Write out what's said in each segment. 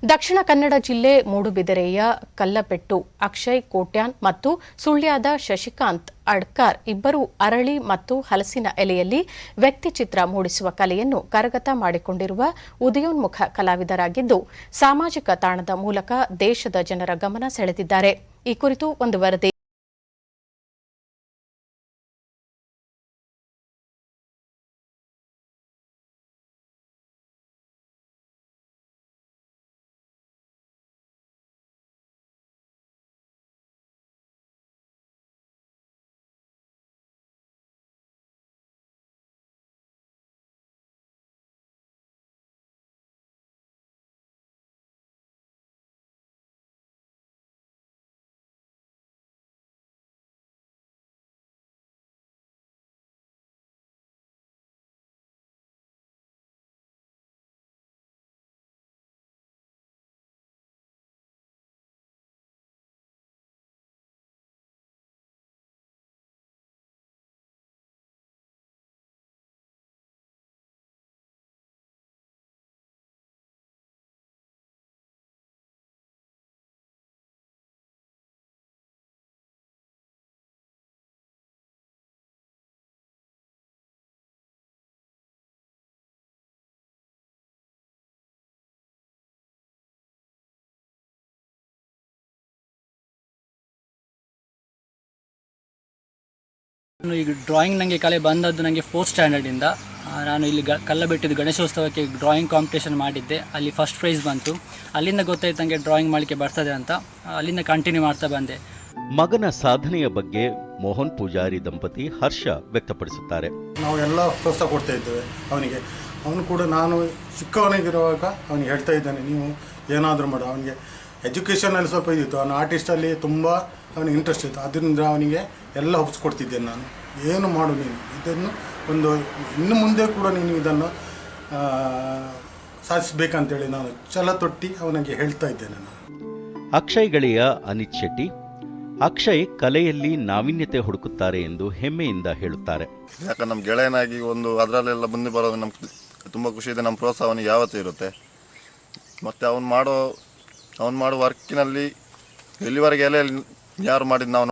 ದಕ್ಷಿಣ ಕನ್ನಡ ಜಿಲ್ಲೆ ಮೂಡುಬಿದಿರೆಯ ಕಲ್ಲಪೆಟ್ಟು ಅಕ್ಷಯ್ ಕೋಟ್ಯಾನ್ ಮತ್ತು ಸುಳ್ಯದ ಶಶಿಕಾಂತ್ ಅಡ್ಕಾರ್ ಇಬ್ಬರು ಅರಳಿ ಮತ್ತು ಹಲಸಿನ ಎಲೆಯಲ್ಲಿ ವ್ಯಕ್ತಿಚಿತ್ರ ಮೂಡಿಸುವ ಕಲೆಯನ್ನು ಕರಗತ ಮಾಡಿಕೊಂಡಿರುವ ಉದಯೋನ್ಮುಖ ಕಲಾವಿದರಾಗಿದ್ದು, ಸಾಮಾಜಿಕ ತಾಣದ ಮೂಲಕ ದೇಶದ ಜನರ ಗಮನ ಸೆಳೆದಿದ್ದಾರೆ. ಈ ಕುರಿತು ಒಂದು ವರದಿ. ಈಗ ಡ್ರಾಯಿಂಗ್ ನನಗೆ ಕಲೆ ಬಂದದ್ದು ನನಗೆ 4th ಸ್ಟ್ಯಾಂಡರ್ಡಿಂದ. ನಾನು ಇಲ್ಲಿ ಕಲ್ಲಬೆಟ್ಟಿದ್ದು ಗಣೇಶೋತ್ಸವಕ್ಕೆ ಡ್ರಾಯಿಂಗ್ ಕಾಂಪಿಟೇಷನ್ ಮಾಡಿದ್ದೆ. ಅಲ್ಲಿ ಫಸ್ಟ್ ಪ್ರೈಸ್ ಬಂತು. ಅಲ್ಲಿಂದ ಗೊತ್ತಾಯ್ತು ನನಗೆ ಡ್ರಾಯಿಂಗ್ ಮಾಡಲಿಕ್ಕೆ ಬರ್ತದೆ ಅಂತ. ಅಲ್ಲಿಂದ ಕಂಟಿನ್ಯೂ ಮಾಡ್ತಾ ಬಂದೆ. ಮಗನ ಸಾಧನೆಯ ಬಗ್ಗೆ ಮೋಹನ್ ಪೂಜಾರಿ ದಂಪತಿ ಹರ್ಷ ವ್ಯಕ್ತಪಡಿಸುತ್ತಾರೆ. ನಾವು ಎಲ್ಲ ಪ್ರೋತ್ಸಾಹ ಕೊಡ್ತಾ ಇದ್ದೇವೆ ಅವನಿಗೆ. ಅವನು ಕೂಡ ನಾನು ಚಿಕ್ಕವನಿಗಿರುವಾಗ ಅವನಿಗೆ ಹೇಳ್ತಾ ಇದ್ದಾನೆ, ನೀವು ಏನಾದರೂ ಮಾಡು. ಅವನಿಗೆ ಎಜುಕೇಷನಲ್ಲಿ ಸ್ವಲ್ಪ ಇದ್ದಿತ್ತು, ಅವನು ಆರ್ಟಿಸ್ಟಲ್ಲಿ ತುಂಬ ಅವನಿಗೆ ಇಂಟ್ರೆಸ್ಟ್ ಇತ್ತು. ಅದರಿಂದ ಅವನಿಗೆ ಎಲ್ಲ ಒಪ್ಪಿಸ್ಕೊಡ್ತಿದ್ದೇನೆ ನಾನು. ಏನು ಮಾಡು ನೀನು, ಇದನ್ನು ಇನ್ನು ಮುಂದೆ ಕೂಡ ನೀನು ಇದನ್ನು ಸಾಧಿಸಬೇಕಂತೇಳಿ ನಾನು ಛಲ ತೊಟ್ಟಿ ಅವನಿಗೆ ಹೇಳ್ತಾ ಇದ್ದೇನೆ ನಾನು. ಅಕ್ಷಯ್ ಗೆಳೆಯ ಅನಿತ್ ಶೆಟ್ಟಿ, ಅಕ್ಷಯ್ ಕಲೆಯಲ್ಲಿ ನಾವೀನ್ಯತೆ ಹುಡುಕುತ್ತಾರೆ ಎಂದು ಹೆಮ್ಮೆಯಿಂದ ಹೇಳುತ್ತಾರೆ. ಯಾಕಂದ್ರೆ ನಮ್ಮ ಗೆಳೆಯನಾಗಿ ಅದರಲ್ಲೆಲ್ಲ ಮುಂದೆ ಬರೋದು ನಮ್ಗೆ ತುಂಬ ಖುಷಿ ಇದೆ. ನಮ್ಮ ಪ್ರೋತ್ಸಾಹ ಅವನಿಗೆ ಯಾವತ್ತೂ ಇರುತ್ತೆ. ಮತ್ತು ಅವನು ಮಾಡೋ ವರ್ಕಿನಲ್ಲಿ ಎಲ್ಲಿವರೆಗೆ ಎಲೆಯಲ್ಲಿ ಯಾರು ಮಾಡಿದ್ದು ನಾವು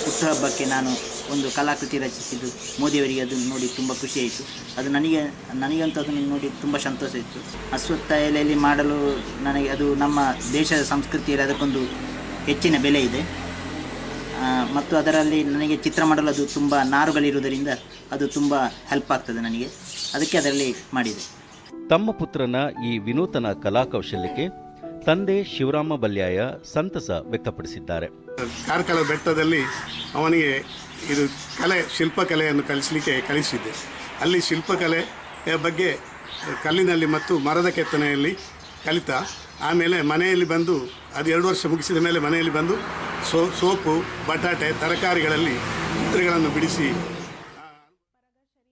ಹುಟ್ಟುಹಬ್ಬಕ್ಕೆ ನಾನು ಒಂದು ಕಲಾಕೃತಿ ರಚಿಸಿದ್ದು ಮೋದಿಯವರಿಗೆ ಅದನ್ನು ನೋಡಿ ತುಂಬ ಖುಷಿಯಾಯಿತು. ಅದು ನನಗಂತೂ ಅದನ್ನು ನೋಡಿ ತುಂಬ ಸಂತೋಷ ಇತ್ತು. ಅಶ್ವತ್ಥ ಎಲೆಯಲ್ಲಿ ಮಾಡಲು ನನಗೆ ಅದು ನಮ್ಮ ದೇಶದ ಸಂಸ್ಕೃತಿಯಲ್ಲಿ ಅದಕ್ಕೊಂದು ಹೆಚ್ಚಿನ ಬೆಲೆ ಇದೆ. ಮತ್ತು ಅದರಲ್ಲಿ ನನಗೆ ಚಿತ್ರ ಮಾಡಲು ಅದು ತುಂಬ ನಾರುಗಳಿರುವುದರಿಂದ ಅದು ತುಂಬ ಹೆಲ್ಪ್ ಆಗ್ತದೆ ನನಗೆ. ಅದಕ್ಕೆ ಅದರಲ್ಲಿ ಮಾಡಿದೆ. ತಮ್ಮ ಪುತ್ರನ ಈ ವಿನೂತನ ಕಲಾಕೌಶಲ್ಯಕ್ಕೆ ತಂದೆ ಶಿವರಾಮ ಬಲ್ಯಾಯ ಸಂತಸ ವ್ಯಕ್ತಪಡಿಸಿದ್ದಾರೆ. ಕಾರ್ಕಳ ಬೆಟ್ಟದಲ್ಲಿ ಅವನಿಗೆ ಇದು ಶಿಲ್ಪಕಲೆಯನ್ನು ಕಲಿಸಿದ್ದೆ. ಅಲ್ಲಿ ಶಿಲ್ಪಕಲೆಯ ಬಗ್ಗೆ ಕಲ್ಲಿನಲ್ಲಿ ಮತ್ತು ಮರದ ಕೆತ್ತನೆಯಲ್ಲಿ ಕಲಿತ. ಆಮೇಲೆ ಮನೆಯಲ್ಲಿ ಬಂದು ಅದು 2 ವರ್ಷ ಮುಗಿಸಿದ ಮೇಲೆ ಮನೆಯಲ್ಲಿ ಬಂದು ಸೋಪು, ಬಟಾಟೆ, ತರಕಾರಿಗಳಲ್ಲಿ ಚಿತ್ರಗಳನ್ನು ಬಿಡಿಸಿ